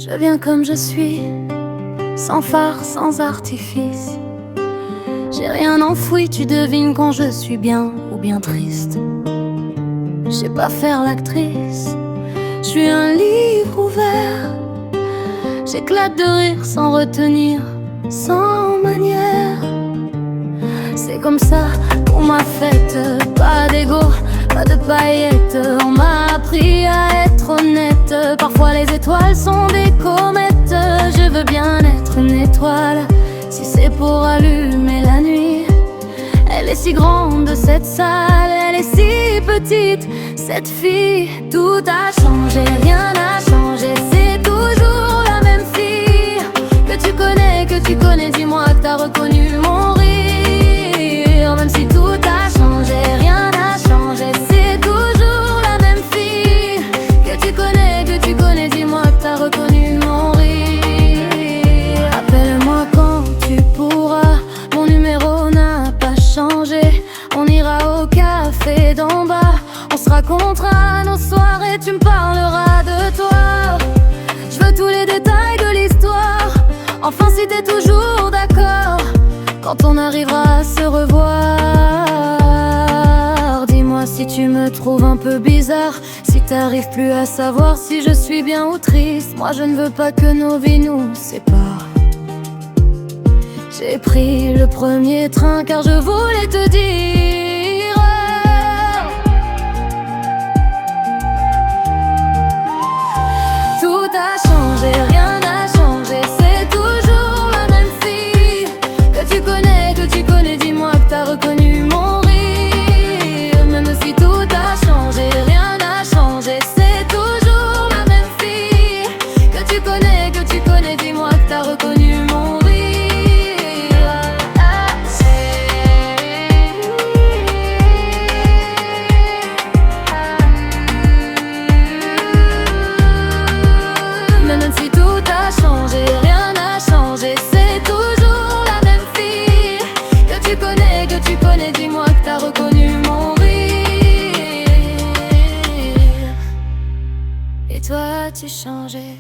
Je viens comme je suis, sans phare, sans artifice. J'ai rien enfoui, tu devines quand je suis bien ou bien triste. Je sais pas faire l'actrice, je suis un livre ouvert. J'éclate de rire sans retenir, sans manière. C'est comme ça pour ma fête, pas d'ego, pas de paillettes. On m'a appris à être honnête. Parfois les étoiles sont des comètes. Je veux bien être une étoile, si c'est pour allumer la nuit. Elle est si grande cette salle, elle est si petite cette fille. Tout a changé, rien n'a changé, c'est toujours la même fille que tu connais, dis-moi que t'as reconnu mon rire. Même si tout a changé, rien n'a changé, c'est toujours la même fille que tu connais, dis-moi que t'as reconnu mon rire. Appelle-moi quand tu pourras, mon numéro n'a pas changé. On ira au café d'en bas, on se racontera nos soirées, tu me parleras de toi. Je veux tous les détails de l'histoire, enfin si t'es toujours d'accord, quand on arrivera à se revoir. Dis-moi si tu me trouves un peu bizarre, si t'arrives plus à savoir si je suis bien ou triste. Moi je ne veux pas que nos vies nous séparent. J'ai pris le premier train car je voulais te dire. Tout a changé, rien n'a changé, c'est toujours la même fille que tu connais, dis-moi que t'as reconnu mon rire. Même si tout a changé, rien n'a changé, c'est toujours la même fille que tu connais, dis-moi que t'as reconnu mon rire. Même si tout a changé, rien n'a changé, c'est toujours la même fille que tu connais, dis-moi que t'as reconnu mon rire. Et toi, tu changé.